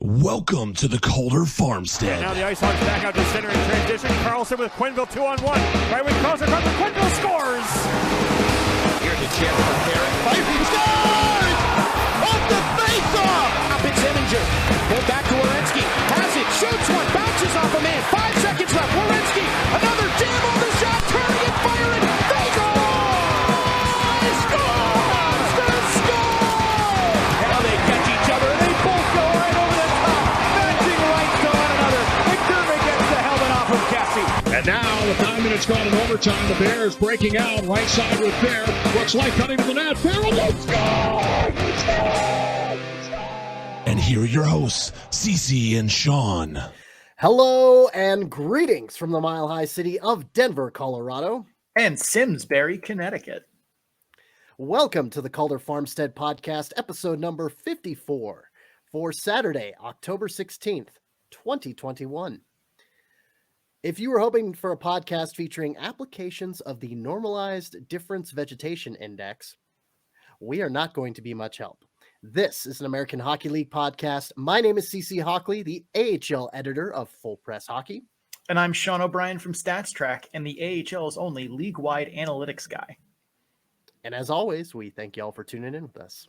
Welcome to the Calder Farmstead. Now the Ice Hawks back out to center in transition. Carlson with Quenneville 2-on-1. Right when Carlson comes, Quenneville scores! Here's a chance for Carrick. Fighting scores! Off the face-off! Up in Zeminger. Pulled back to Werenski. Has it. Shoots one. Bounces off a man. 5 seconds left. Werenski. Another jam on the shot. Turning and firing. They go! Scores! They score! Now they catch each other. They both go right over the top. Matching rights to one another. McDermott gets the helmet off of Cassie. And now, with 9 minutes gone in overtime, the Bears breaking out right side with Bear. Looks like cutting to the net. Bear will score! And here are your hosts, Cece and Sean. Hello and greetings from the Mile High city of Denver, Colorado. And Simsbury, Connecticut. Welcome to the Calder Farmstead Podcast, episode number 54 for Saturday, October 16th, 2021. If you were hoping for a podcast featuring applications of the Normalized Difference Vegetation Index, we are not going to be much help. This is an American Hockey League podcast. My name is CC Hockley, the AHL editor of Full Press Hockey. And I'm Sean O'Brien from Stats Track and the AHL's only league-wide analytics guy. And as always, we thank y'all for tuning in with us.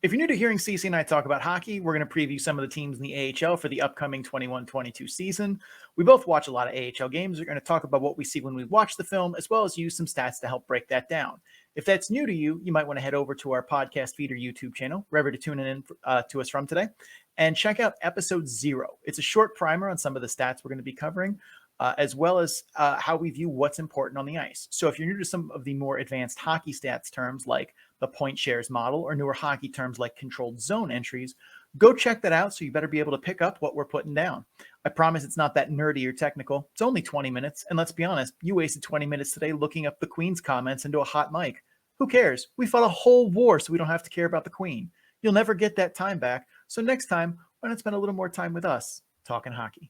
If you're new to hearing CC and I talk about hockey, we're going to preview some of the teams in the AHL for the upcoming 21-22 season. We both watch a lot of AHL games. We're going to talk about what we see when we watch the film, as well as use some stats to help break that down. If that's new to you, you might want to head over to our podcast feed or YouTube channel, wherever to tune in to us from today, and check out episode 0. It's a short primer on some of the stats we're going to be covering, as well as how we view what's important on the ice. So if you're new to some of the more advanced hockey stats terms like the point shares model or newer hockey terms like controlled zone entries, go check that out. So you better be able to pick up what we're putting down. I promise it's not that nerdy or technical. It's only 20 minutes. And let's be honest, you wasted 20 minutes today looking up the Queen's comments into a hot mic. Who cares? We fought a whole war so we don't have to care about the Queen. You'll never get that time back. So next time, why not spend a little more time with us talking hockey?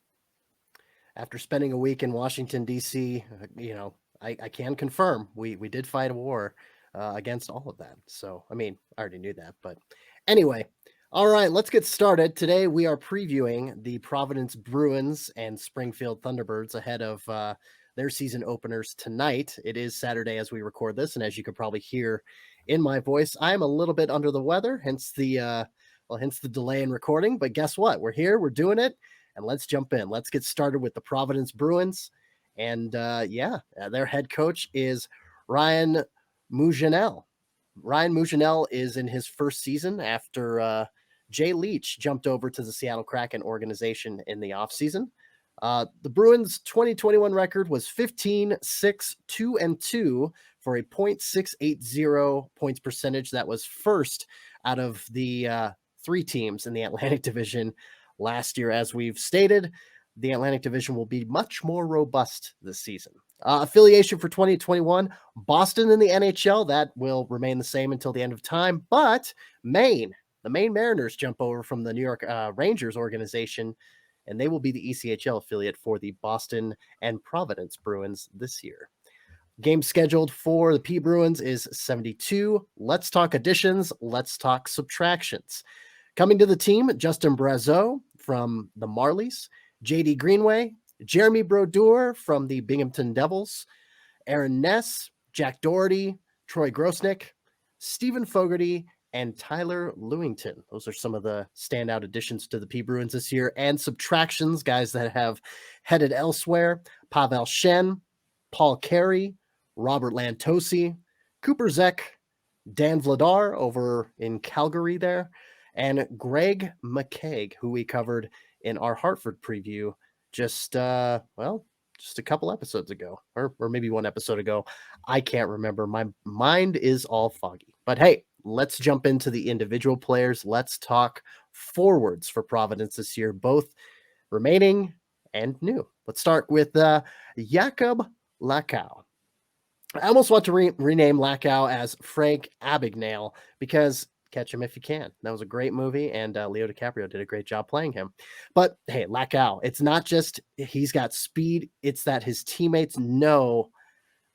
After spending a week in Washington, D.C., I can confirm we did fight a war against all of that. So, I mean, I already knew that. But anyway, all right, let's get started. Today, we are previewing the Providence Bruins and Springfield Thunderbirds ahead of their season openers tonight. It is Saturday as we record this. And as you could probably hear in my voice, I'm a little bit under the weather, hence the delay in recording. But guess what? We're here. We're doing it. And let's jump in. Let's get started with the Providence Bruins. And their head coach is Ryan Mougenel. Ryan Mougenel is in his first season after Jay Leach jumped over to the Seattle Kraken organization in the offseason. The Bruins' 2021 record was 15-6-2-2 for a .680 points percentage. That was first out of the 3 teams in the Atlantic Division last year. As we've stated, the Atlantic Division will be much more robust this season. Affiliation for 2021, Boston in the NHL, that will remain the same until the end of time. But the Maine Mariners jump over from the New York Rangers organization, and they will be the ECHL affiliate for the Boston and Providence Bruins this year. Game scheduled for the P Bruins is 72. Let's talk additions. Let's talk subtractions. Coming to the team, Justin Brazeau from the Marlies, JD Greenway, Jeremy Brodeur from the Binghamton Devils, Aaron Ness, Jack Doherty, Troy Grossnick, Stephen Fogerty, and Tyler Lewington. Those are some of the standout additions to the P Bruins this year. And subtractions, guys that have headed elsewhere: Pavel Shen, Paul Carey, Robert Lantosi, Cooper Zek, Dan Vladar over in Calgary there, and Greg McKegg, who we covered in our Hartford preview just a couple episodes ago, or maybe one episode ago. I can't remember. My mind is all foggy. But hey, let's jump into the individual players. Let's talk forwards for Providence this year, both remaining and new. Let's start with Jakub Lacao. I almost want to rename Lacao as Frank Abagnale because Catch Him If You Can. That was a great movie, and Leo DiCaprio did a great job playing him. But hey, Lacao, it's not just he's got speed, it's that his teammates know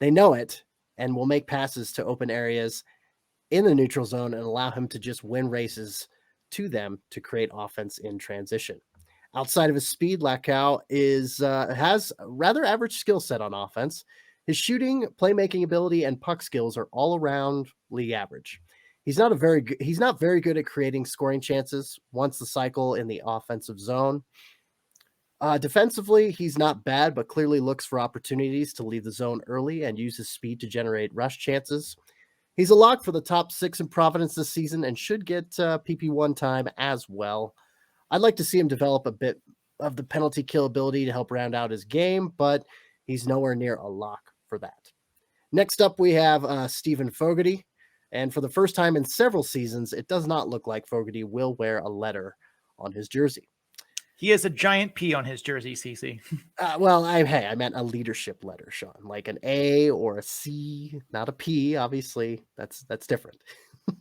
it and will make passes to open areas in the neutral zone and allow him to just win races to them to create offense in transition. Outside of his speed, Lacao has a rather average skill set on offense. His shooting, playmaking ability, and puck skills are all around league average. He's not very good at creating scoring chances once the cycle in the offensive zone. Defensively, he's not bad, but clearly looks for opportunities to leave the zone early and use his speed to generate rush chances. He's a lock for the top 6 in Providence this season and should get PP1 time as well. I'd like to see him develop a bit of the penalty kill ability to help round out his game, but he's nowhere near a lock for that. Next up, we have Stephen Fogerty. And for the first time in several seasons, it does not look like Fogerty will wear a letter on his jersey. He has a giant P on his jersey, CC. I meant a leadership letter, Sean, like an A or a C, not a P, obviously. That's different.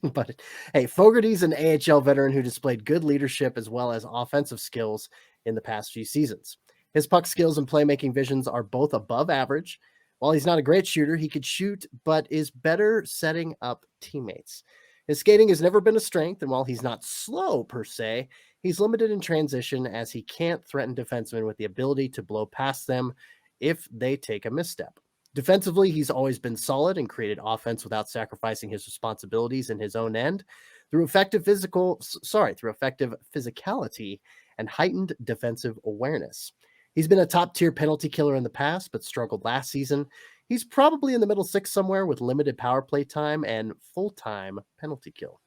But hey, Fogerty's an AHL veteran who displayed good leadership as well as offensive skills in the past few seasons. His puck skills and playmaking visions are both above average. While he's not a great shooter, he could shoot, but is better setting up teammates. His skating has never been a strength, and while he's not slow per se, he's limited in transition as he can't threaten defensemen with the ability to blow past them if they take a misstep. Defensively, he's always been solid and created offense without sacrificing his responsibilities in his own end through effective physicality and heightened defensive awareness. He's been a top-tier penalty killer in the past, but struggled last season. He's probably in the middle 6 somewhere with limited power play time and full-time penalty kill.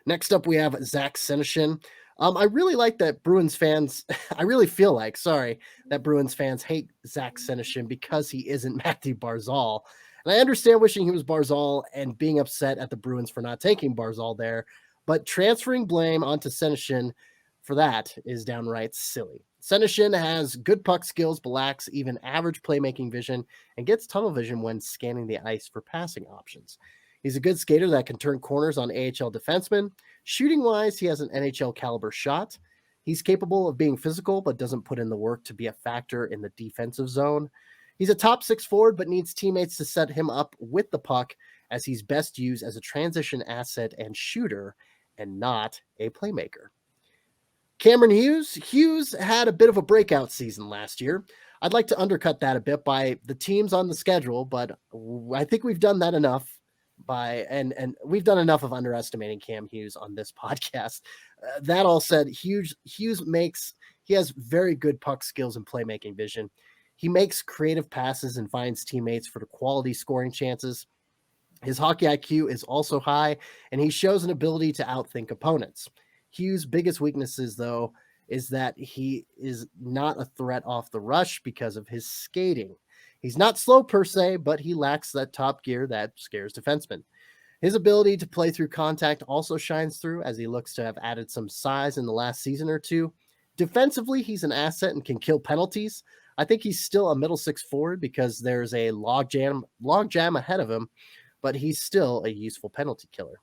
Next up, we have Zach Sinisen. I really like that Bruins fans, that Bruins fans hate Zach Sinisen because he isn't Matthew Barzal. And I understand wishing he was Barzal and being upset at the Bruins for not taking Barzal there, but transferring blame onto Sinisen for that is downright silly. Sinisen has good puck skills, but lacks even average playmaking vision and gets tunnel vision when scanning the ice for passing options. He's a good skater that can turn corners on AHL defensemen. Shooting-wise, he has an NHL caliber shot. He's capable of being physical, but doesn't put in the work to be a factor in the defensive zone. He's a top 6 forward, but needs teammates to set him up with the puck, as he's best used as a transition asset and shooter and not a playmaker. Cameron Hughes. Hughes had a bit of a breakout season last year. I'd like to undercut that a bit by the teams on the schedule, but I think we've done that enough. And we've done enough of underestimating Cam Hughes on this podcast. That all said, Hughes has very good puck skills and playmaking vision. He makes creative passes and finds teammates for the quality scoring chances. His hockey IQ is also high, and he shows an ability to outthink opponents. Hughes' biggest weaknesses, though, is that he is not a threat off the rush because of his skating. He's not slow per se, but he lacks that top gear that scares defensemen. His ability to play through contact also shines through, as he looks to have added some size in the last season or two. Defensively, he's an asset and can kill penalties. I think he's still a middle 6 forward because there's a logjam ahead of him, but he's still a useful penalty killer.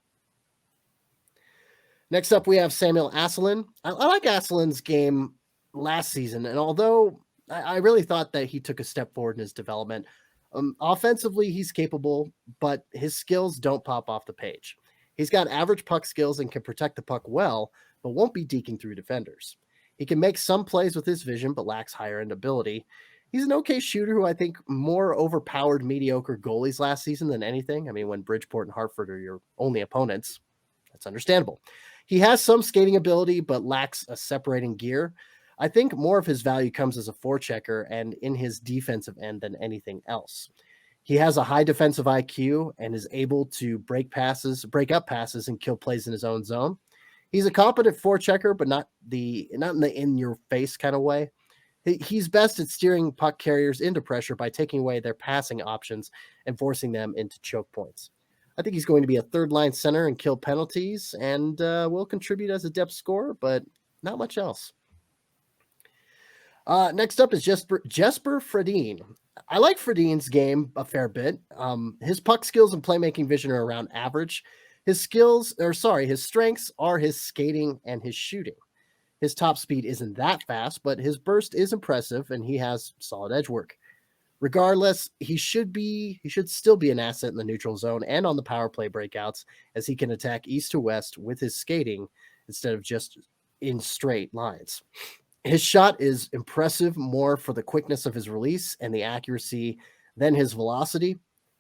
Next up, we have Samuel Assalin. I like Assalin's game last season, and although I really thought that he took a step forward in his development, offensively, he's capable, but his skills don't pop off the page. He's got average puck skills and can protect the puck well, but won't be deking through defenders. He can make some plays with his vision, but lacks higher-end ability. He's an okay shooter who I think more overpowered mediocre goalies last season than anything. I mean, when Bridgeport and Hartford are your only opponents, that's understandable. He has some skating ability, but lacks a separating gear. I think more of his value comes as a forechecker and in his defensive end than anything else. He has a high defensive IQ and is able to break up passes, and kill plays in his own zone. He's a competent forechecker, but not in the in-your-face kind of way. He's best at steering puck carriers into pressure by taking away their passing options and forcing them into choke points. I think he's going to be a third-line center and kill penalties, and will contribute as a depth scorer, but not much else. Next up is Jesper Fredin. I like Fredin's game a fair bit. His puck skills and playmaking vision are around average. His strengths are his skating and his shooting. His top speed isn't that fast, but his burst is impressive, and he has solid edge work. Regardless, he should still be an asset in the neutral zone and on the power play breakouts, as he can attack east to west with his skating instead of just in straight lines. His shot is impressive more for the quickness of his release and the accuracy than his velocity.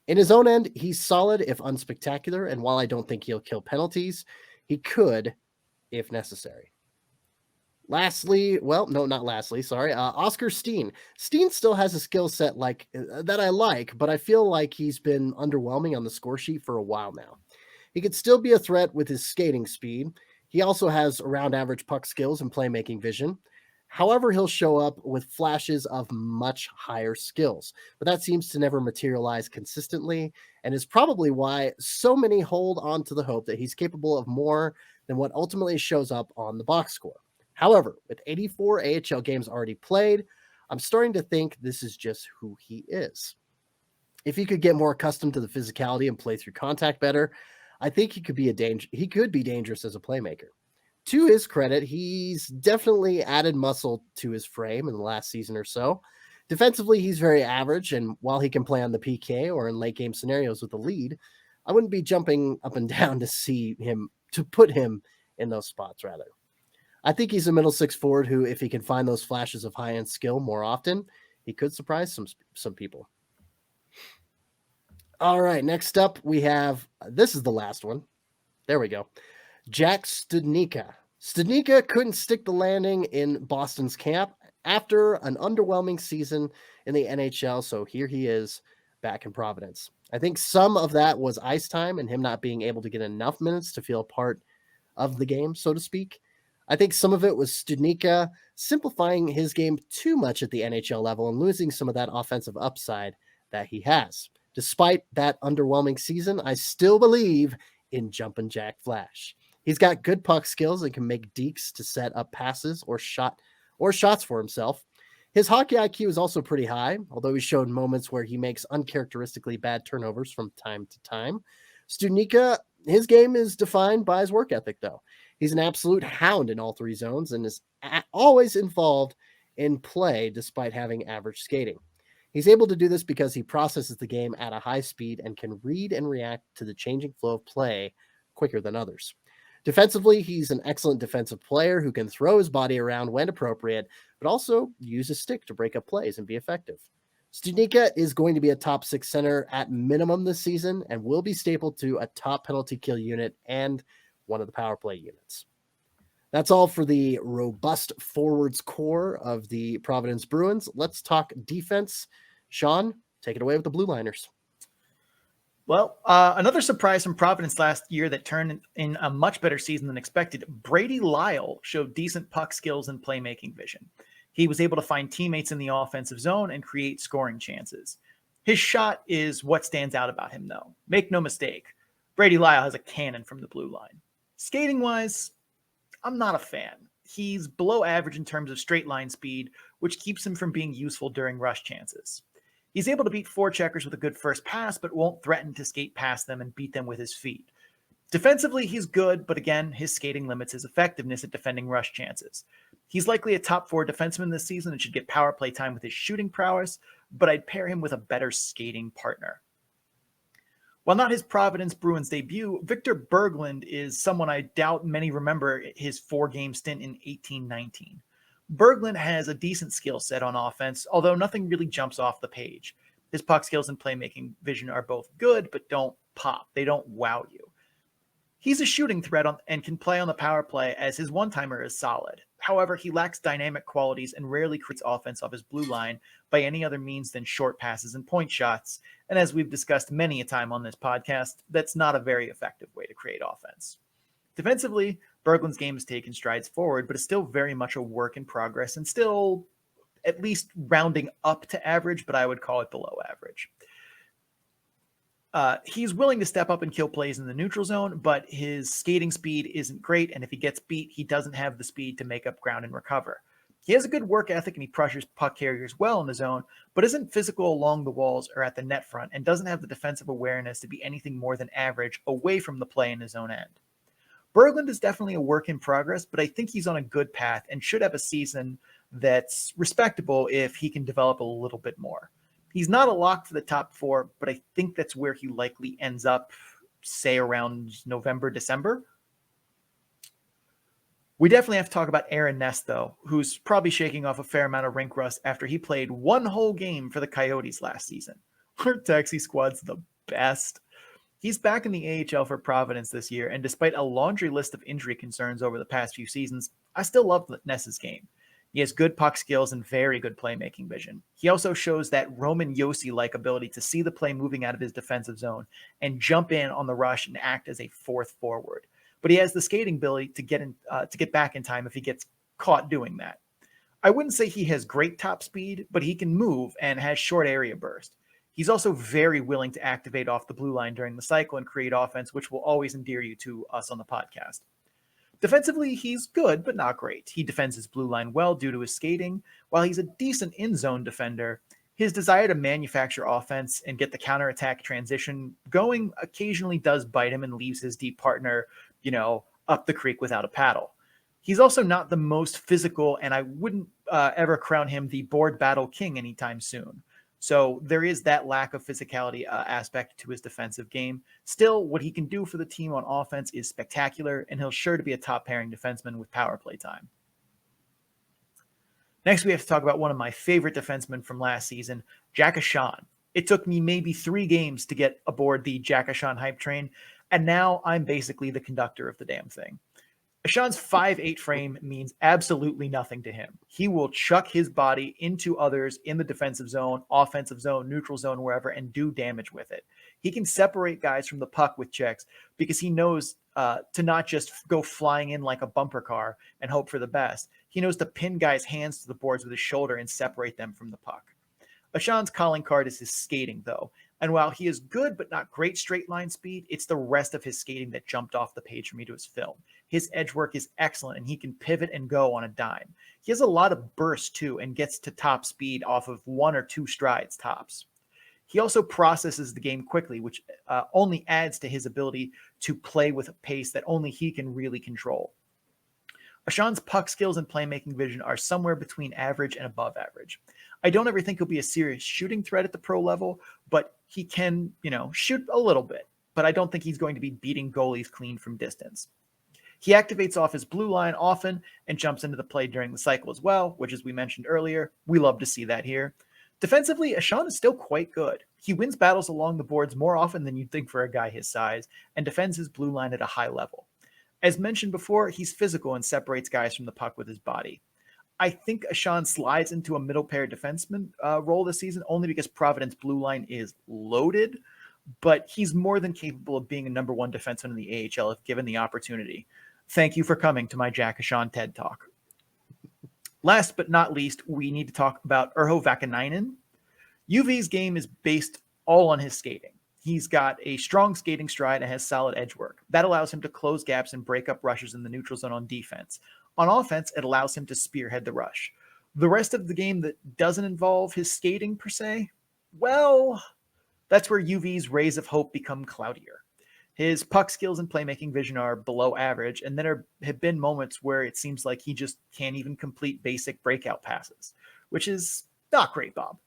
In his own end, he's solid if unspectacular, and while I don't think he'll kill penalties, he could if necessary. Lastly, Oscar Steen. Steen still has a skill set that I like, but I feel like he's been underwhelming on the score sheet for a while now. He could still be a threat with his skating speed. He also has around average puck skills and playmaking vision. However, he'll show up with flashes of much higher skills, but that seems to never materialize consistently and is probably why so many hold on to the hope that he's capable of more than what ultimately shows up on the box score. However, with 84 AHL games already played, I'm starting to think this is just who he is. If he could get more accustomed to the physicality and play through contact better, I think he could be dangerous as a playmaker. To his credit, he's definitely added muscle to his frame in the last season or so. Defensively, he's very average, and while he can play on the PK or in late game scenarios with the lead, I wouldn't be jumping up and down to put him in those spots, rather. I think he's a middle six forward who, if he can find those flashes of high-end skill more often, he could surprise some people. All right, next up we have, this is the last one. There we go. Jack Studnicka. Studnicka couldn't stick the landing in Boston's camp after an underwhelming season in the NHL, so here he is back in Providence. I think some of that was ice time and him not being able to get enough minutes to feel part of the game, so to speak. I think some of it was Studnicka simplifying his game too much at the NHL level and losing some of that offensive upside that he has. Despite that underwhelming season, I still believe in Jumpin' Jack Flash. He's got good puck skills and can make dekes to set up passes or shots for himself. His hockey IQ is also pretty high, although he showed moments where he makes uncharacteristically bad turnovers from time to time. Studnicka, his game is defined by his work ethic, though. He's an absolute hound in all three zones and is always involved in play despite having average skating. He's able to do this because he processes the game at a high speed and can read and react to the changing flow of play quicker than others. Defensively, he's an excellent defensive player who can throw his body around when appropriate, but also use his stick to break up plays and be effective. Studnicka is going to be a top six center at minimum this season and will be stapled to a top penalty kill unit and one of the power play units. That's all for the robust forwards core of the Providence Bruins. Let's talk defense. Sean, take it away with the Blue Liners. Well, another surprise from Providence last year that turned in a much better season than expected. Brady Lyle showed decent puck skills and playmaking vision. He was able to find teammates in the offensive zone and create scoring chances. His shot is what stands out about him, though. Make no mistake, Brady Lyle has a cannon from the blue line. Skating-wise, I'm not a fan. He's below average in terms of straight line speed, which keeps him from being useful during rush chances. He's able to beat forecheckers with a good first pass, but won't threaten to skate past them and beat them with his feet. Defensively, he's good, but again, his skating limits his effectiveness at defending rush chances. He's likely a top four defenseman this season and should get power play time with his shooting prowess, but I'd pair him with a better skating partner. While not his Providence Bruins debut, Victor Berglund is someone I doubt many remember his 4-game stint in 18-19. Berglund has a decent skill set on offense, although nothing really jumps off the page. His puck skills and playmaking vision are both good, but don't pop. They don't wow you. He's a shooting threat and can play on the power play, as his one-timer is solid. However, he lacks dynamic qualities and rarely creates offense off his blue line by any other means than short passes and point shots. And as we've discussed many a time on this podcast, that's not a very effective way to create offense. Defensively, Berglund's game has taken strides forward, but is still very much a work in progress and still at least rounding up to average, but I would call it below average. He's willing to step up and kill plays in the neutral zone, but his skating speed isn't great, and if he gets beat, he doesn't have the speed to make up ground and recover. He has a good work ethic and he pressures puck carriers well in the zone, but isn't physical along the walls or at the net front and doesn't have the defensive awareness to be anything more than average away from the play in his own end. Berglund is definitely a work in progress, but I think he's on a good path and should have a season that's respectable if he can develop a little bit more. He's not a lock for the top four, but I think that's where he likely ends up, say around November, December. We definitely have to talk about Aaron Ness, though, who's probably shaking off a fair amount of rink rust after he played one whole game for the Coyotes last season. Our taxi squad's the best. He's back in the AHL for Providence this year, and despite a laundry list of injury concerns over the past few seasons, I still love Ness's game. He has good puck skills and very good playmaking vision. He also shows that Roman Josi-like ability to see the play moving out of his defensive zone and jump in on the rush and act as a fourth forward. But he has the skating ability to get back in time if he gets caught doing that. I wouldn't say he has great top speed, but he can move and has short area burst. He's also very willing to activate off the blue line during the cycle and create offense, which will always endear you to us on the podcast. Defensively, he's good, but not great. He defends his blue line well due to his skating. While he's a decent in-zone defender, his desire to manufacture offense and get the counterattack transition going occasionally does bite him and leaves his deep partner, up the creek without a paddle. He's also not the most physical, and I wouldn't ever crown him the board battle king anytime soon. So there is that lack of physicality aspect to his defensive game. Still, what he can do for the team on offense is spectacular, and he'll sure to be a top pairing defenseman with power play time. Next, we have to talk about one of my favorite defensemen from last season, Jackashawn. It took me maybe 3 games to get aboard the Jackashawn hype train, and now I'm basically the conductor of the damn thing. Ashawn's 5'8" frame means absolutely nothing to him. He will chuck his body into others in the defensive zone, offensive zone, neutral zone, wherever, and do damage with it. He can separate guys from the puck with checks because he knows to not just go flying in like a bumper car and hope for the best. He knows to pin guys' hands to the boards with his shoulder and separate them from the puck. Ashawn's calling card is his skating, though. And while he is good but not great straight line speed, it's the rest of his skating that jumped off the page for me to his film. His edge work is excellent, and he can pivot and go on a dime. He has a lot of burst, too, and gets to top speed off of 1 or 2 strides tops. He also processes the game quickly, which only adds to his ability to play with a pace that only he can really control. Ashawn's puck skills and playmaking vision are somewhere between average and above average. I don't ever think he'll be a serious shooting threat at the pro level, but he can, shoot a little bit. But I don't think he's going to be beating goalies clean from distance. He activates off his blue line often and jumps into the play during the cycle as well, which, as we mentioned earlier, we love to see that here. Defensively, Assalin is still quite good. He wins battles along the boards more often than you'd think for a guy his size and defends his blue line at a high level. As mentioned before, he's physical and separates guys from the puck with his body. I think Assalin slides into a middle pair defenseman role this season only because Providence blue line is loaded, but he's more than capable of being a number 1 defenseman in the AHL if given the opportunity. Thank you for coming to my Jackashawn TED Talk. Last but not least, we need to talk about Urhovackaninen. UV's game is based all on his skating. He's got a strong skating stride and has solid edge work. That allows him to close gaps and break up rushes in the neutral zone on defense. On offense, it allows him to spearhead the rush. The rest of the game that doesn't involve his skating per se, well, that's where UV's rays of hope become cloudier. His puck skills and playmaking vision are below average, and there have been moments where it seems like he just can't even complete basic breakout passes, which is not great, Bob.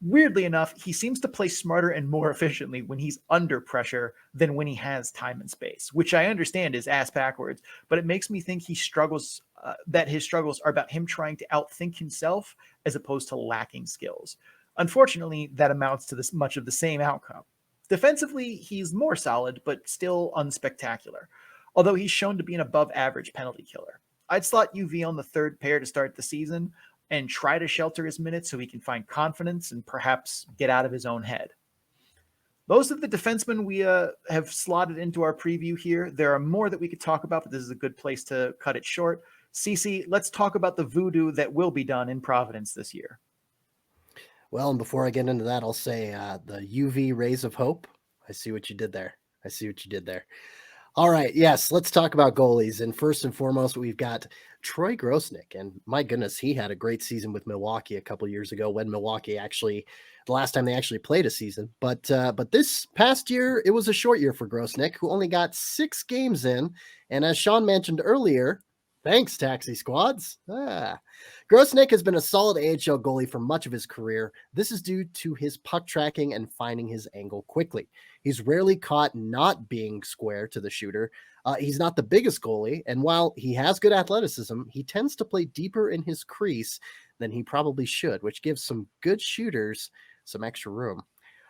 Weirdly enough, he seems to play smarter and more efficiently when he's under pressure than when he has time and space, which I understand is ass backwards, but it makes me think he struggles, that his struggles are about him trying to outthink himself as opposed to lacking skills. Unfortunately, that amounts to this much of the same outcome. Defensively, he's more solid, but still unspectacular, although he's shown to be an above average penalty killer. I'd slot UV on the 3rd pair to start the season and try to shelter his minutes so he can find confidence and perhaps get out of his own head. Those are the defensemen we have slotted into our preview here. There are more that we could talk about, but this is a good place to cut it short. Cece, let's talk about the voodoo that will be done in Providence this year. Well, and before I get into that, I'll say the UV rays of hope. I see what you did there. All right. Yes, let's talk about goalies. And first and foremost, we've got Troy Grossnick. And my goodness, he had a great season with Milwaukee a couple years ago when Milwaukee the last time they actually played a season. But this past year, it was a short year for Grossnick, who only got 6 games in. And as Sean mentioned earlier, thanks, taxi squads. Grossnick has been a solid AHL goalie for much of his career. This is due to his puck tracking and finding his angle quickly. He's rarely caught not being square to the shooter, He's not the biggest goalie, and while he has good athleticism, he tends to play deeper in his crease than he probably should, which gives some good shooters some extra room.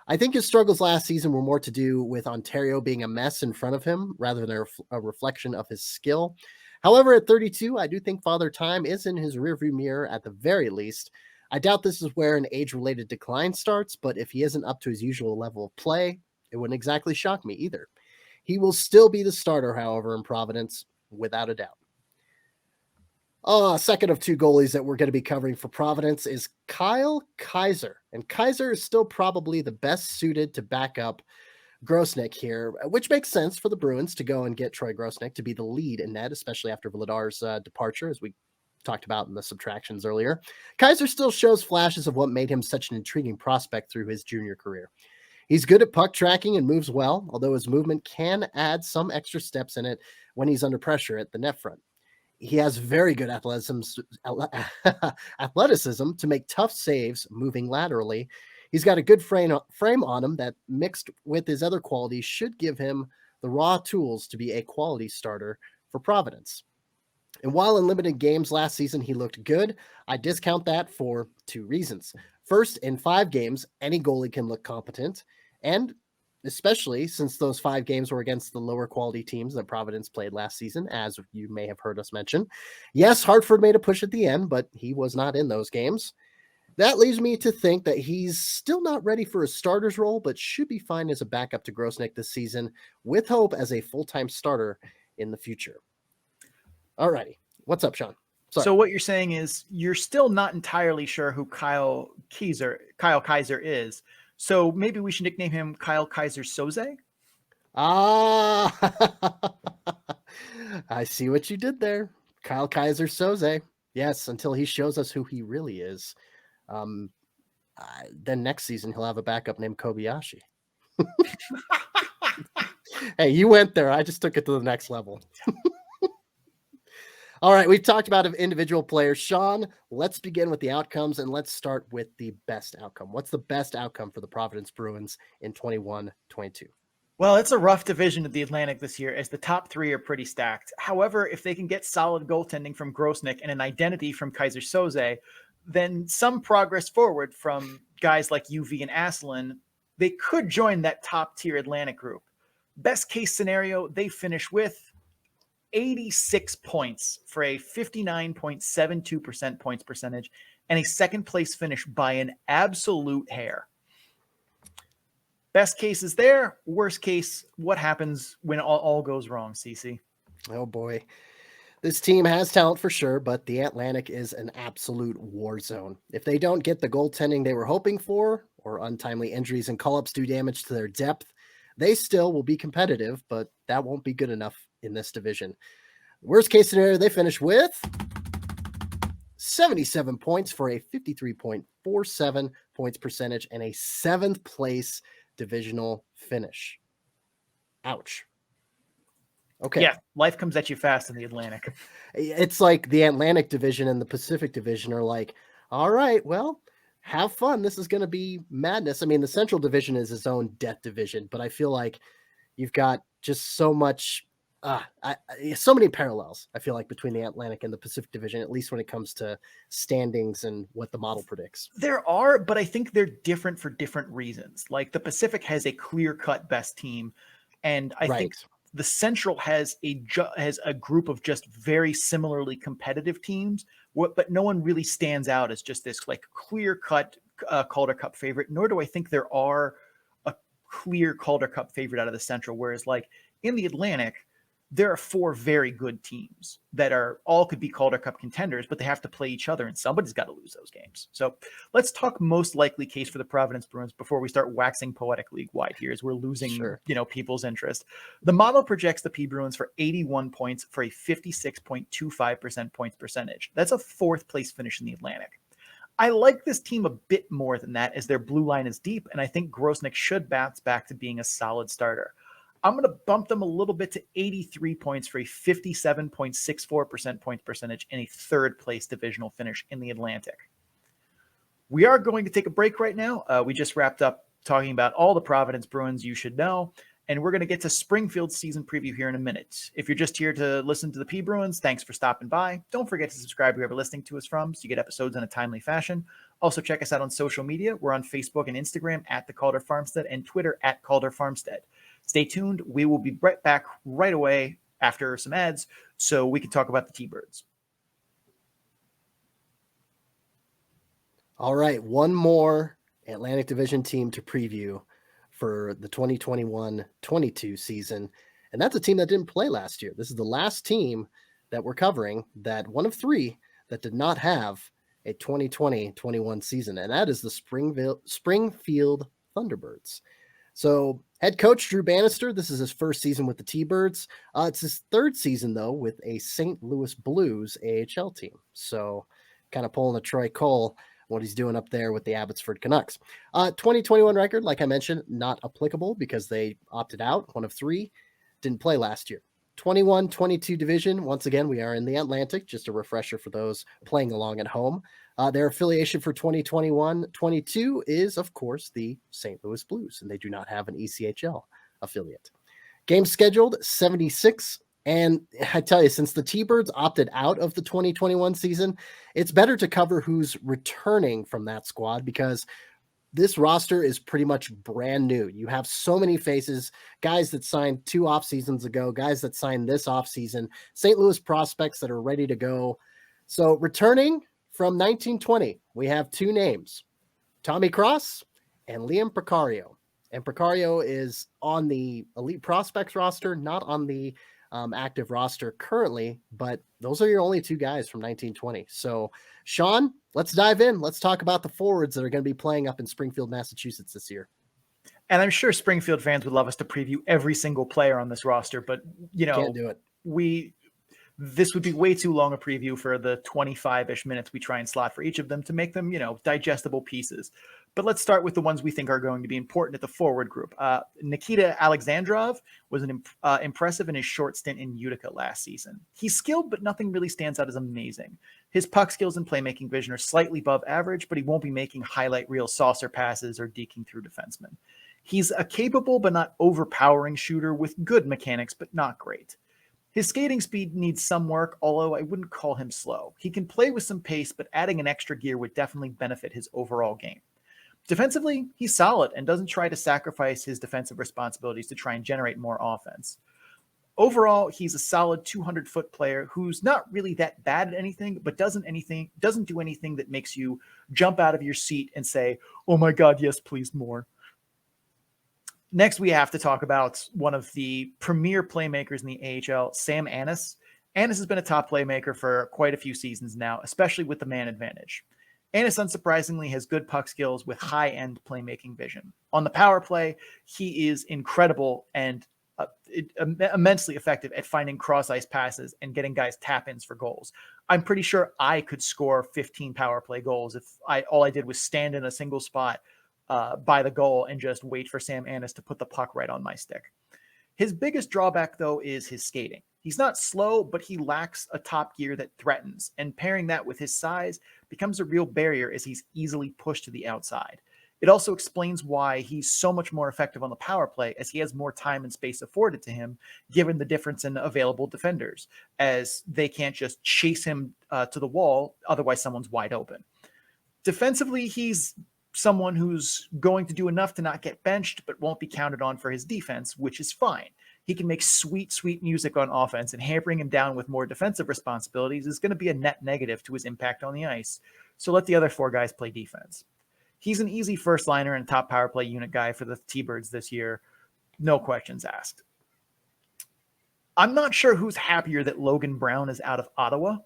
I think his struggles last season were more to do with Ontario being a mess in front of him rather than a reflection of his skill. However, at 32, I do think Father Time is in his rearview mirror at the very least. I doubt this is where an age-related decline starts, but if he isn't up to his usual level of play, it wouldn't exactly shock me either. He will still be the starter, however, in Providence, without a doubt. Second of two goalies that we're going to be covering for Providence is Kyle Kaiser. And Kaiser is still probably the best suited to back up Grossnick here, which makes sense for the Bruins to go and get Troy Grossnick to be the lead in net, especially after Vladar's departure, as we talked about in the subtractions earlier. Kaiser still shows flashes of what made him such an intriguing prospect through his junior career. He's good at puck tracking and moves well, although his movement can add some extra steps in it when he's under pressure at the net front. He has very good athleticism to make tough saves moving laterally. He's got a good frame on him that, mixed with his other qualities, should give him the raw tools to be a quality starter for Providence. And while in limited games last season he looked good, I discount that for two reasons. First, in 5 games, any goalie can look competent, and especially since those 5 games were against the lower quality teams that Providence played last season, as you may have heard us mention. Yes, Hartford made a push at the end, but he was not in those games. That leads me to think that he's still not ready for a starter's role, but should be fine as a backup to Grossnick this season, with hope as a full-time starter in the future. Alrighty. What's up, Sean? Sorry. So what you're saying is you're still not entirely sure who Kyle Kaiser is. So maybe we should nickname him Kyle Kaiser Soze? I see what you did there. Kyle Kaiser Soze. Yes, until he shows us who he really is. Then next season he'll have a backup named Kobayashi. Hey, you went there. I just took it to the next level. All right, we've talked about individual players. Sean, let's begin with the outcomes, and let's start with the best outcome. What's the best outcome for the Providence Bruins in 21-22? Well, it's a rough division of the Atlantic this year, as the top 3 are pretty stacked. However, if they can get solid goaltending from Grossnick and an identity from Kaiser Soze, then some progress forward from guys like UV and Assalin, they could join that top-tier Atlantic group. Best case scenario, they finish with 86 points for a 59.72% points percentage and a second place finish by an absolute hair. Best case is there. Worst case, what happens when all goes wrong, CC? Oh boy. This team has talent for sure, but the Atlantic is an absolute war zone. If they don't get the goaltending they were hoping for, or untimely injuries and call-ups do damage to their depth, they still will be competitive, but that won't be good enough in this division. Worst case scenario, they finish with 77 points for a 53.47 points percentage and a 7th place divisional finish. Ouch. Okay. Yeah, life comes at you fast in the Atlantic. It's like the Atlantic division and the Pacific division are like, all right, well, have fun. This is going to be madness. I mean, the Central division is its own death division, but I feel like you've got just so much, so many parallels, I feel like, between the Atlantic and the Pacific division, at least when it comes to standings and what the model predicts. There are, but I think they're different for different reasons. Like the Pacific has a clear-cut best team, and I think the Central has a group of just very similarly competitive teams, but no one really stands out as just this like clear-cut Calder Cup favorite, nor do I think there are a clear Calder Cup favorite out of the Central, whereas like in the Atlantic, there are 4 very good teams that all could be Calder Cup contenders, but they have to play each other, and somebody's got to lose those games. So let's talk most likely case for the Providence Bruins before we start waxing poetic league-wide here, as we're losing, people's interest. The model projects the P Bruins for 81 points for a 56.25% points percentage. That's a 4th place finish in the Atlantic. I like this team a bit more than that, as their blue line is deep, and I think Grossnick should bounce back to being a solid starter. I'm going to bump them a little bit to 83 points for a 57.64% points percentage and a 3rd place divisional finish in the Atlantic. We are going to take a break right now. We just wrapped up talking about all the Providence Bruins you should know. And we're going to get to Springfield's season preview here in a minute. If you're just here to listen to the P Bruins, thanks for stopping by. Don't forget to subscribe wherever you're listening to us from so you get episodes in a timely fashion. Also, check us out on social media. We're on Facebook and Instagram at The Calder Farmstead and Twitter at Calder Farmstead. Stay tuned. We will be right back right away after some ads so we can talk about the T-Birds. All right, one more Atlantic Division team to preview for the 2021-22 season, and that's a team that didn't play last year. This is the last team that we're covering, that one of three that did not have a 2020-21 season, and that is the Springfield Thunderbirds. So head coach Drew Bannister, this is his first season with the T-Birds. It's his third season, though, with a St. Louis Blues AHL team. So kind of pulling a Troy Cole, what he's doing up there with the Abbotsford Canucks. 2021 record, like I mentioned, not applicable because they opted out. One of three didn't play last year. 21-22 division. Once again, we are in the Atlantic. Just a refresher for those playing along at home. Their affiliation for 2021-22 is, of course, the St. Louis Blues, and they do not have an ECHL affiliate. Games scheduled 76. And I tell you, since the T-Birds opted out of the 2021 season, it's better to cover who's returning from that squad because this roster is pretty much brand new. You have so many faces, guys that signed 2 off seasons ago, guys that signed this off season, St. Louis prospects that are ready to go. So returning from 1920, we have 2 names, Tommy Cross and Liam Precario. And Precario is on the elite prospects roster, not on the active roster currently, but those are your only 2 guys from 1920. So Sean, let's dive in. Let's talk about the forwards that are going to be playing up in Springfield, Massachusetts this year. And I'm sure Springfield fans would love us to preview every single player on this roster, but Can't do it. This would be way too long a preview for the 25-ish minutes we try and slot for each of them to make them, digestible pieces. But let's start with the ones we think are going to be important at the forward group. Nikita Alexandrov was impressive in his short stint in Utica last season. He's skilled, but nothing really stands out as amazing. His puck skills and playmaking vision are slightly above average, but he won't be making highlight reel saucer passes or deking through defensemen. He's a capable but not overpowering shooter with good mechanics, but not great. His skating speed needs some work, although I wouldn't call him slow. He can play with some pace, but adding an extra gear would definitely benefit his overall game. Defensively, he's solid and doesn't try to sacrifice his defensive responsibilities to try and generate more offense. Overall, he's a solid 200-foot player who's not really that bad at anything, but doesn't do anything that makes you jump out of your seat and say, "Oh my God, yes, please, more." Next, we have to talk about one of the premier playmakers in the AHL, Sam Annis. Annis has been a top playmaker for quite a few seasons now, especially with the man advantage. Annis, unsurprisingly, has good puck skills with high-end playmaking vision. On the power play, he is incredible and immensely effective at finding cross-ice passes and getting guys tap-ins for goals. I'm pretty sure I could score 15 power play goals if all I did was stand in a single spot by the goal and just wait for Sam Annis to put the puck right on my stick. His biggest drawback, though, is his skating. He's not slow, but he lacks a top gear that threatens, and pairing that with his size becomes a real barrier as he's easily pushed to the outside. It also explains why he's so much more effective on the power play, as he has more time and space afforded to him, given the difference in available defenders, as they can't just chase him to the wall, otherwise someone's wide open. Defensively, he's someone who's going to do enough to not get benched, but won't be counted on for his defense, which is fine. He can make sweet, sweet music on offense, and hampering him down with more defensive responsibilities is going to be a net negative to his impact on the ice. So let the other 4 guys play defense. He's an easy first liner and top power play unit guy for the T-Birds this year. No questions asked. I'm not sure who's happier that Logan Brown is out of Ottawa.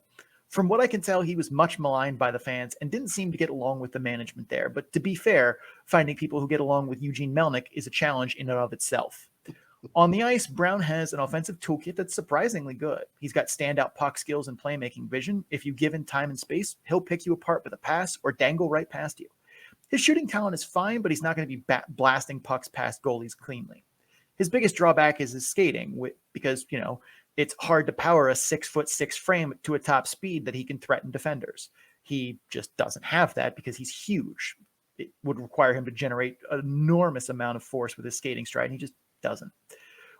From what I can tell, he was much maligned by the fans and didn't seem to get along with the management there. But to be fair, finding people who get along with Eugene Melnyk is a challenge in and of itself. On the ice, Brown has an offensive toolkit that's surprisingly good. He's got standout puck skills and playmaking vision. If you give him time and space, he'll pick you apart with a pass or dangle right past you. His shooting talent is fine, but he's not going to be blasting pucks past goalies cleanly. His biggest drawback is his skating, because, it's hard to power a 6'6" frame to a top speed that he can threaten defenders. He just doesn't have that because he's huge. It would require him to generate an enormous amount of force with his skating stride, and he just doesn't.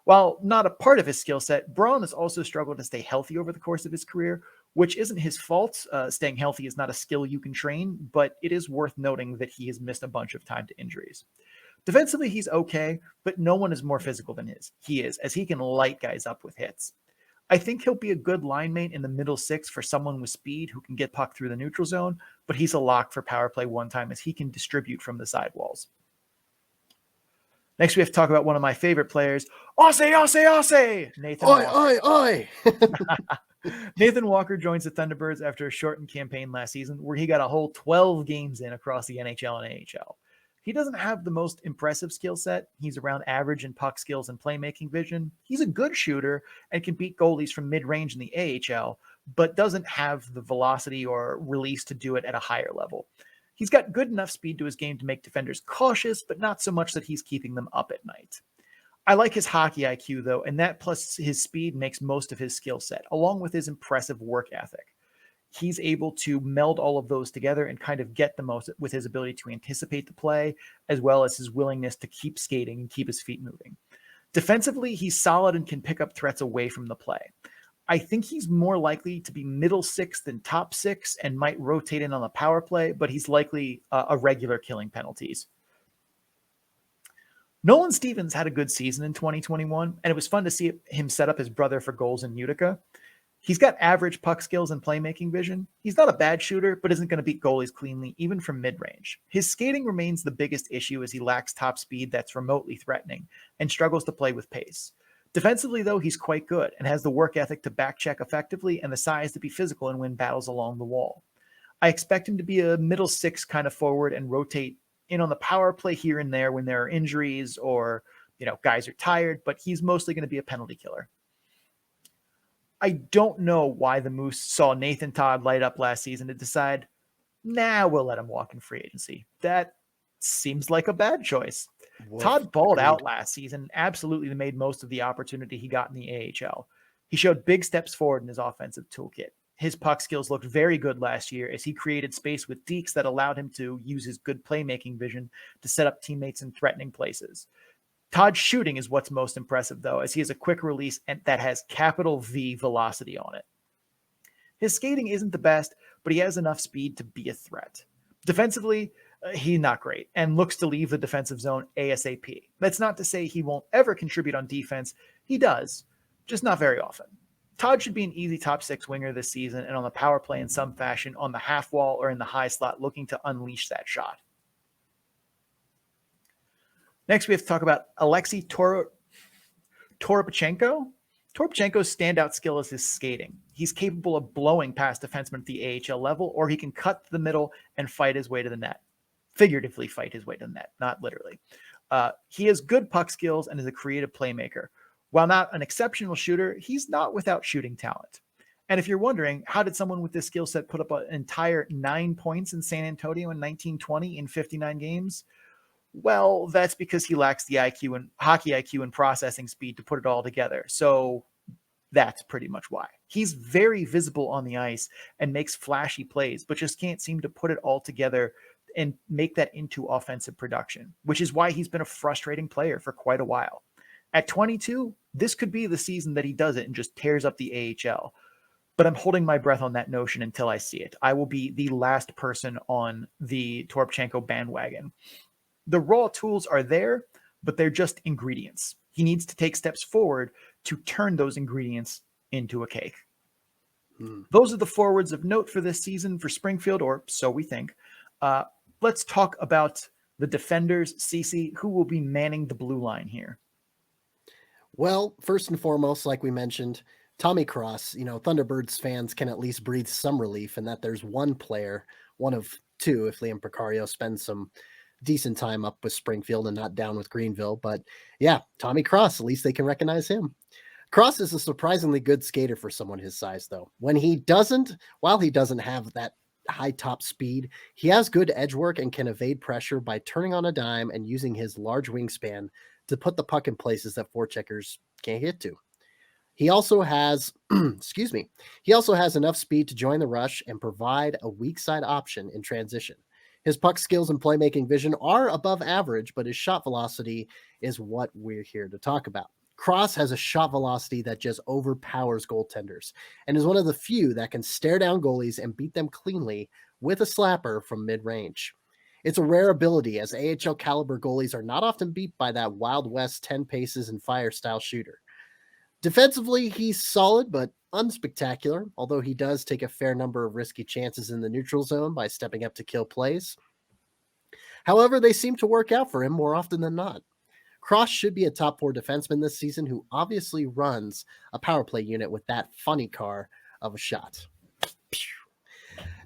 While not a part of his skill set, Braun has also struggled to stay healthy over the course of his career, which isn't his fault. Staying healthy is not a skill you can train, but it is worth noting that he has missed a bunch of time to injuries. Defensively, he's okay, but no one is more physical than he is, as he can light guys up with hits. I think he'll be a good line mate in the middle six for someone with speed who can get puck through the neutral zone, but he's a lock for power play one time as he can distribute from the sidewalls. Next, we have to talk about one of my favorite players, Aussie! Nathan Walker. Oi! Nathan Walker joins the Thunderbirds after a shortened campaign last season where he got a whole 12 games in across the NHL and AHL. He doesn't have the most impressive skill set. He's around average in puck skills and playmaking vision. He's a good shooter and can beat goalies from mid-range in the AHL, but doesn't have the velocity or release to do it at a higher level. He's got good enough speed to his game to make defenders cautious, but not so much that he's keeping them up at night. I like his hockey IQ, though, and that plus his speed makes most of his skill set, along with his impressive work ethic. He's able to meld all of those together and kind of get the most with his ability to anticipate the play, as well as his willingness to keep skating and keep his feet moving. Defensively, he's solid and can pick up threats away from the play. I think he's more likely to be middle six than top six and might rotate in on the power play, but he's likely a regular killing penalties. Nolan Stevens had a good season in 2021, and it was fun to see him set up his brother for goals in Utica. He's got average puck skills and playmaking vision. He's not a bad shooter, but isn't going to beat goalies cleanly, even from mid-range. His skating remains the biggest issue as he lacks top speed that's remotely threatening and struggles to play with pace. Defensively, though, he's quite good and has the work ethic to back check effectively and the size to be physical and win battles along the wall. I expect him to be a middle six kind of forward and rotate in on the power play here and there when there are injuries or, guys are tired, but he's mostly going to be a penalty killer. I don't know why the Moose saw Nathan Todd light up last season to decide, we'll let him walk in free agency. That seems like a bad choice. Todd balled out last season, absolutely made most of the opportunity he got in the AHL. He showed big steps forward in his offensive toolkit. His puck skills looked very good last year as he created space with dekes that allowed him to use his good playmaking vision to set up teammates in threatening places. Todd's shooting is what's most impressive, though, as he has a quick release and that has capital V velocity on it. His skating isn't the best, but he has enough speed to be a threat. Defensively, he's not great and looks to leave the defensive zone ASAP. That's not to say he won't ever contribute on defense. He does, just not very often. Todd should be an easy top six winger this season and on the power play in some fashion on the half wall or in the high slot looking to unleash that shot. Next, we have to talk about Alexi Toropachenko. Toropachenko's standout skill is his skating. He's capable of blowing past defensemen at the AHL level, or he can cut to the middle and fight his way to the net. Figuratively fight his way to the net, not literally. He has good puck skills and is a creative playmaker. While not an exceptional shooter, he's not without shooting talent. And if you're wondering, how did someone with this skill set put up an entire 9 points in San Antonio in 1920 in 59 games? Well, that's because he lacks the IQ and hockey IQ and processing speed to put it all together. So that's pretty much why. He's very visible on the ice and makes flashy plays, but just can't seem to put it all together and make that into offensive production, which is why he's been a frustrating player for quite a while. At 22, this could be the season that he does it and just tears up the AHL. But I'm holding my breath on that notion until I see it. I will be the last person on the Toropachenko bandwagon. The raw tools are there, but they're just ingredients. He needs to take steps forward to turn those ingredients into a cake. Those are the forwards of note for this season for Springfield, or so we think. Let's talk about the defenders, Cece, who will be manning the blue line here. Well, first and foremost, like we mentioned, Tommy Cross, Thunderbirds fans can at least breathe some relief in that there's one player, one of two, if Liam Precario spends some decent time up with Springfield and not down with Greenville. But yeah, Tommy Cross, at least they can recognize him. Cross is a surprisingly good skater for someone his size, though. While he doesn't have that high top speed, he has good edge work and can evade pressure by turning on a dime and using his large wingspan to put the puck in places that forecheckers can't get to. He also has, he also has enough speed to join the rush and provide a weak side option in transition. His puck skills and playmaking vision are above average, but his shot velocity is what we're here to talk about. Cross has a shot velocity that just overpowers goaltenders and is one of the few that can stare down goalies and beat them cleanly with a slapper from mid-range. It's a rare ability, as AHL caliber goalies are not often beat by that Wild West 10 paces and fire style shooter. Defensively, he's solid but unspectacular, although he does take a fair number of risky chances in the neutral zone by stepping up to kill plays. However, they seem to work out for him more often than not. Cross should be a top 4 defenseman this season who obviously runs a power play unit with that funny car of a shot.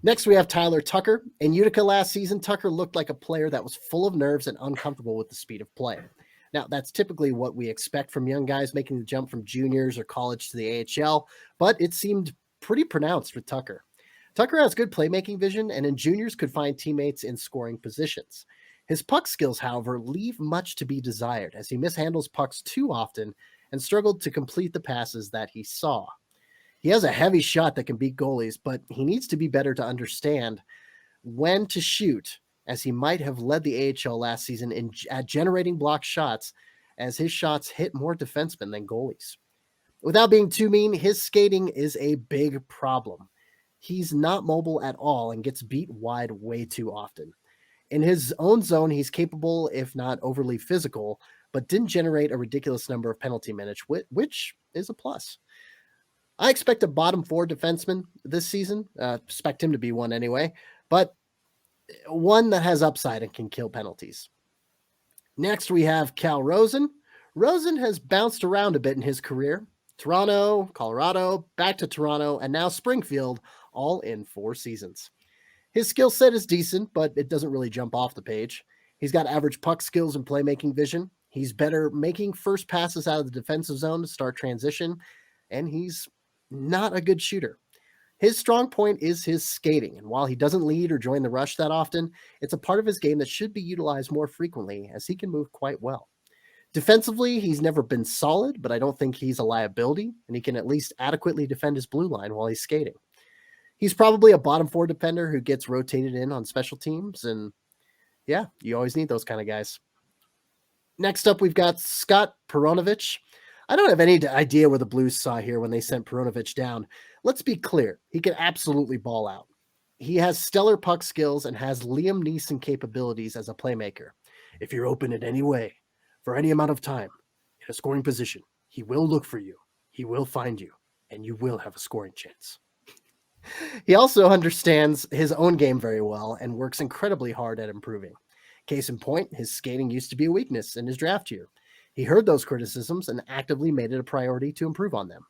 Next, we have Tyler Tucker. In Utica last season, Tucker looked like a player that was full of nerves and uncomfortable with the speed of play. Now, that's typically what we expect from young guys making the jump from juniors or college to the AHL, but it seemed pretty pronounced with Tucker. Tucker has good playmaking vision and in juniors could find teammates in scoring positions. His puck skills, however, leave much to be desired as he mishandles pucks too often and struggled to complete the passes that he saw. He has a heavy shot that can beat goalies, but he needs to be better to understand when to shoot, as he might have led the AHL last season at generating blocked shots, as his shots hit more defensemen than goalies. Without being too mean, his skating is a big problem. He's not mobile at all and gets beat wide way too often. In his own zone, he's capable, if not overly physical, but didn't generate a ridiculous number of penalty minutes, which is a plus. I expect a bottom 4 defenseman this season. Expect him to be one anyway, but one that has upside and can kill penalties. Next, we have Cal Rosen. Rosen has bounced around a bit in his career. Toronto, Colorado, back to Toronto, and now Springfield, all in 4 seasons. His skill set is decent, but it doesn't really jump off the page. He's got average puck skills and playmaking vision. He's better making first passes out of the defensive zone to start transition, and he's not a good shooter. His strong point is his skating, and while he doesn't lead or join the rush that often, it's a part of his game that should be utilized more frequently, as he can move quite well. Defensively, he's never been solid, but I don't think he's a liability, and he can at least adequately defend his blue line while he's skating. He's probably a bottom 4 defender who gets rotated in on special teams, and yeah, you always need those kind of guys. Next up, we've got Scott Pironovich. I don't have any idea where the Blues saw here when they sent Pironovich down. Let's be clear. He can absolutely ball out. He has stellar puck skills and has Liam Neeson capabilities as a playmaker. If you're open in any way, for any amount of time, in a scoring position, he will look for you. He will find you, and you will have a scoring chance. He also understands his own game very well and works incredibly hard at improving. Case in point, his skating used to be a weakness in his draft year. He heard those criticisms and actively made it a priority to improve on them.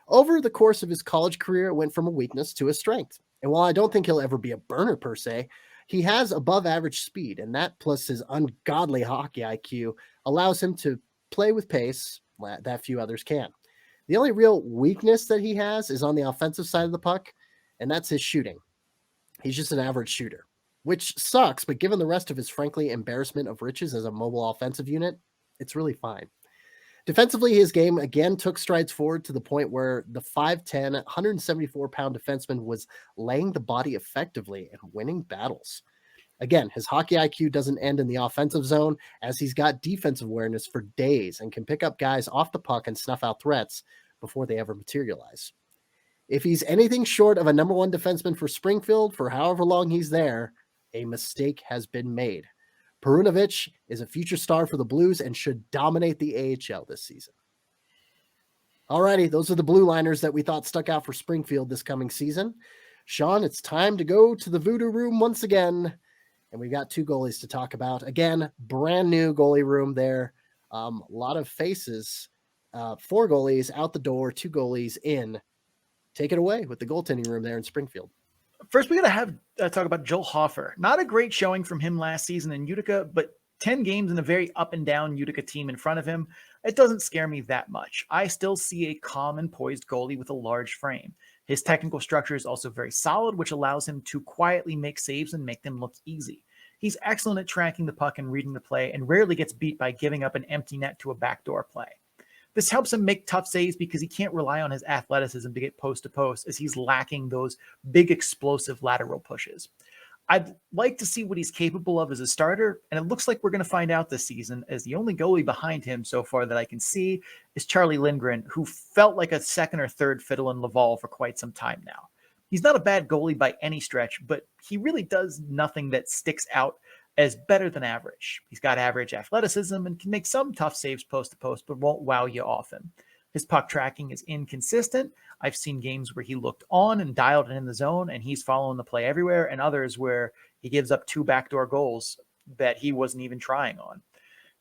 Over the course of his college career, it went from a weakness to a strength. And while I don't think he'll ever be a burner per se, he has above average speed, and that plus his ungodly hockey IQ allows him to play with pace that few others can. The only real weakness that he has is on the offensive side of the puck, and that's his shooting. He's just an average shooter, which sucks, but given the rest of his frankly embarrassment of riches as a mobile offensive unit, it's really fine. Defensively, his game again took strides forward to the point where the 5'10", 174-pound defenseman was laying the body effectively and winning battles. Again, his hockey IQ doesn't end in the offensive zone, as he's got defensive awareness for days and can pick up guys off the puck and snuff out threats before they ever materialize. If he's anything short of a number 1 defenseman for Springfield for however long he's there, a mistake has been made. Pironovich is a future star for the Blues and should dominate the AHL this season. Alrighty, those are the blue liners that we thought stuck out for Springfield this coming season. Sean, it's time to go to the voodoo room once again. And we've got 2 goalies to talk about. Again, brand new goalie room there. A lot of faces. 4 goalies out the door, 2 goalies in. Take it away with the goaltending room there in Springfield. First, we got to have talk about Joel Hoffer. Not a great showing from him last season in Utica, but 10 games and a very up and down Utica team in front of him. It doesn't scare me that much. I still see a calm and poised goalie with a large frame. His technical structure is also very solid, which allows him to quietly make saves and make them look easy. He's excellent at tracking the puck and reading the play, and rarely gets beat by giving up an empty net to a backdoor play. This helps him make tough saves because he can't rely on his athleticism to get post to post, as he's lacking those big explosive lateral pushes. I'd like to see what he's capable of as a starter, and it looks like we're going to find out this season, as the only goalie behind him so far that I can see is Charlie Lindgren, who felt like a second or third fiddle in Laval for quite some time now. He's not a bad goalie by any stretch, but he really does nothing that sticks out as better than average. He's got average athleticism and can make some tough saves post to post, but won't wow you often. His puck tracking is inconsistent. I've seen games where he looked on and dialed in the zone and he's following the play everywhere, and others where he gives up 2 backdoor goals that he wasn't even trying on.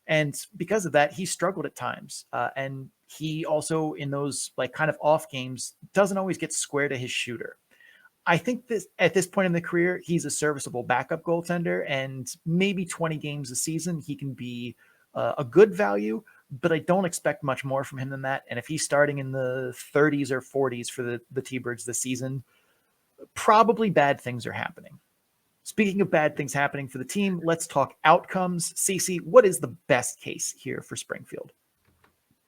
And because of that, he struggled at times. And he also, in those like kind of off games, doesn't always get square to his shooter. I think that at this point in the career, he's a serviceable backup goaltender, and maybe 20 games a season, he can be a good value, but I don't expect much more from him than that. And if he's starting in the 30s or 40s for the T-Birds this season, probably bad things are happening. Speaking of bad things happening for the team, let's talk outcomes. Cece, what is the best case here for Springfield?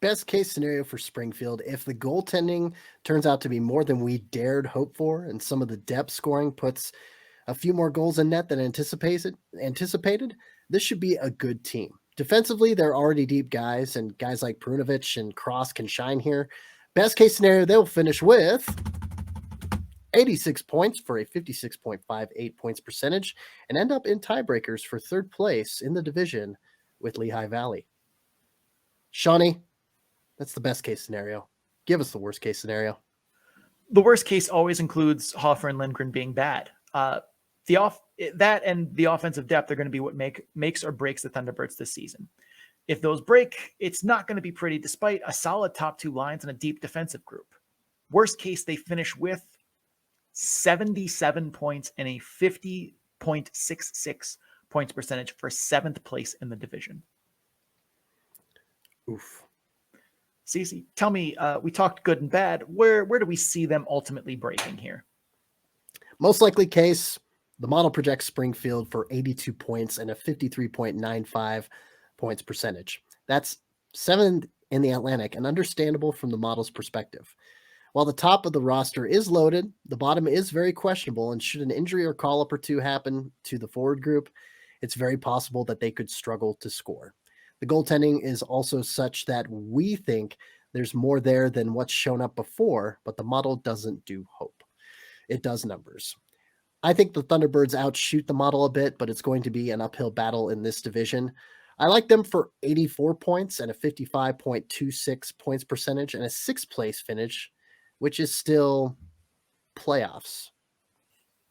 Best case scenario for Springfield, if the goaltending turns out to be more than we dared hope for, and some of the depth scoring puts a few more goals in net than anticipated, this should be a good team. Defensively, they're already deep guys, and guys like Pironovich and Cross can shine here. Best case scenario, they'll finish with 86 points for a 56.58 points percentage and end up in tiebreakers for third place in the division with Lehigh Valley. Shawnee, that's the best case scenario. Give us the worst case scenario. The worst case always includes Hoffer and Lindgren being bad. That and the offensive depth are going to be what makes or breaks the Thunderbirds this season. If those break, it's not going to be pretty, despite a solid top 2 lines and a deep defensive group. Worst case, they finish with 77 points and a 50.66 points percentage for 7th place in the division. Oof. Cece, tell me, we talked good and bad. Where do we see them ultimately breaking here? Most likely case, the model projects Springfield for 82 points and a 53.95 points percentage. That's 7th in the Atlantic, and understandable from the model's perspective. While the top of the roster is loaded, the bottom is very questionable, and should an injury or call-up or two happen to the forward group, it's very possible that they could struggle to score. The goaltending is also such that we think there's more there than what's shown up before, but the model doesn't do hope. It does numbers. I think the Thunderbirds outshoot the model a bit, but it's going to be an uphill battle in this division. I like them for 84 points and a 55.26 points percentage and a 6th place finish, which is still playoffs.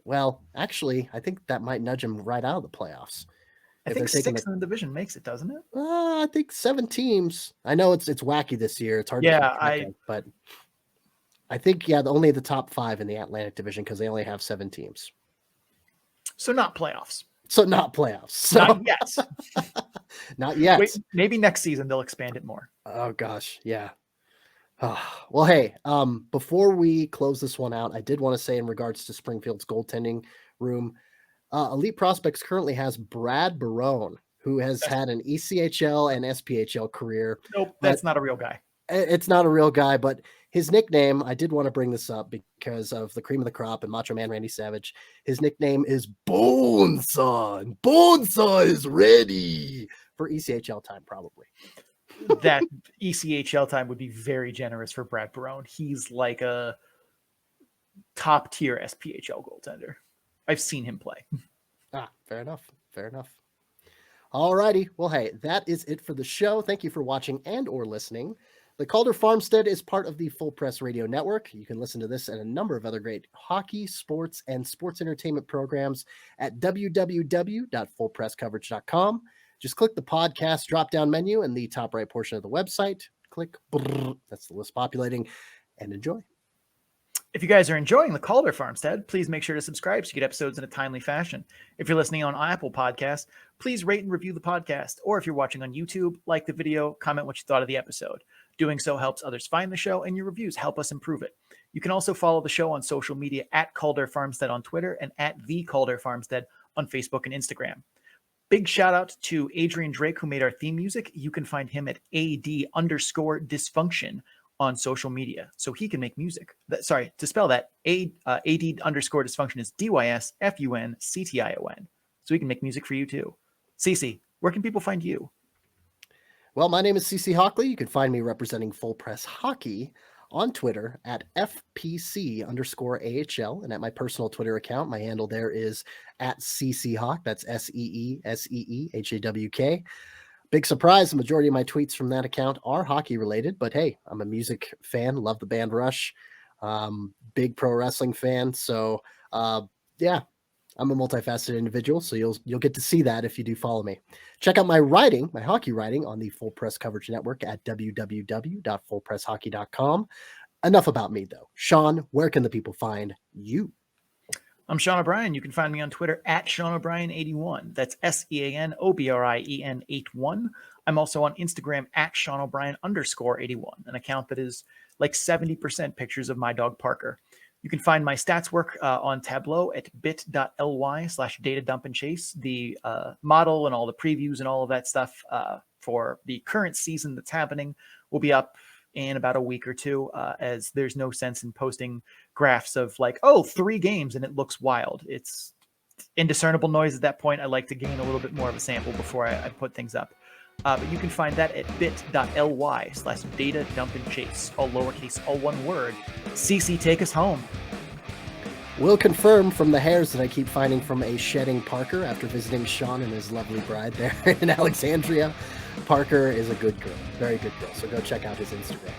Well, actually, I think that might nudge them right out of the playoffs. I think 6th in the division makes it, doesn't it? I think 7 teams. I know it's wacky this year. It's hard to keep track of, but I think, only the top 5 in the Atlantic division, because they only have 7 teams. So not playoffs. Not Not yet. Not yet. Wait, maybe next season they'll expand it more. Oh, gosh. Yeah. Well, hey, before we close this one out, I did want to say in regards to Springfield's goaltending room, Elite Prospects currently has Brad Barone, who has had an ECHL and SPHL career. Nope, that's not a real guy. It's not a real guy, but his nickname, I did want to bring this up because of the cream of the crop and Macho Man Randy Savage. His nickname is Bonesaw, and Bonesaw is ready for ECHL time, probably. That ECHL time would be very generous for Brad Barone. He's like a top tier SPHL goaltender. I've seen him play. Fair enough. All righty. Well, hey, that is it for the show. Thank you for watching and or listening. The Calder Farmstead is part of the Full Press Radio Network. You can listen to this and a number of other great hockey, sports, and sports entertainment programs at www.fullpresscoverage.com. Just click the podcast drop-down menu in the top right portion of the website. Click, that's the list populating, and enjoy. If you guys are enjoying the Calder Farmstead, please make sure to subscribe so you get episodes in a timely fashion. If you're listening on Apple Podcasts, please rate and review the podcast. Or if you're watching on YouTube, like the video, comment what you thought of the episode. Doing so helps others find the show, and your reviews help us improve it. You can also follow the show on social media at Calder Farmstead on Twitter and at The Calder Farmstead on Facebook and Instagram. Big shout out to Adrian Drake, who made our theme music. You can find him at AD_dysfunction on social media so he can make music. Sorry, to spell that, AD_dysfunction is DYSFUNCTION. So he can make music for you too. Cece, where can people find you? Well, my name is CC Hockley. You can find me representing Full Press Hockey on Twitter at FPC_AHL. And at my personal Twitter account, my handle there is at CCHawk. That's SEESEEHAWK. Big surprise, the majority of my tweets from that account are hockey related, but hey, I'm a music fan, love the band Rush, big pro wrestling fan. So yeah, I'm a multifaceted individual, so you'll get to see that if you do follow me. Check out my writing, my hockey writing, on the Full Press Coverage Network at www.fullpresshockey.com. Enough about me, though. Sean, where can the people find you? I'm Sean O'Brien. You can find me on Twitter at Sean O'Brien81. That's SEANOBRIEN 81. I'm also on Instagram at Sean O'Brien_81, an account that is like 70% pictures of my dog Parker. You can find my stats work on Tableau at bit.ly/datadump-and-chase. The model and all the previews and all of that stuff for the current season that's happening will be up in about a week or two, as there's no sense in posting graphs of like, 3 games and it looks wild. It's indiscernible noise at that point. I like to gain a little bit more of a sample before I put things up. But you can find that at bit.ly/datadump-and-chase, all lowercase, all one word. CC, take us home. Will confirm from the hairs that I keep finding from a shedding Parker after visiting Sean and his lovely bride there in Alexandria. Parker is a good girl, very good girl. So go check out his Instagram.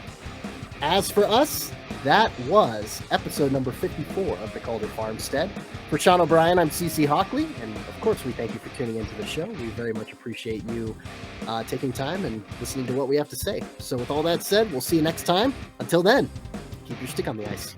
As for us, that was episode number 54 of the Calder Farmstead. For Sean O'Brien, I'm CC Hockley, and of course we thank you for tuning into the show. We very much appreciate you taking time and listening to what we have to say. So with all that said, we'll see you next time. Until then, keep your stick on the ice.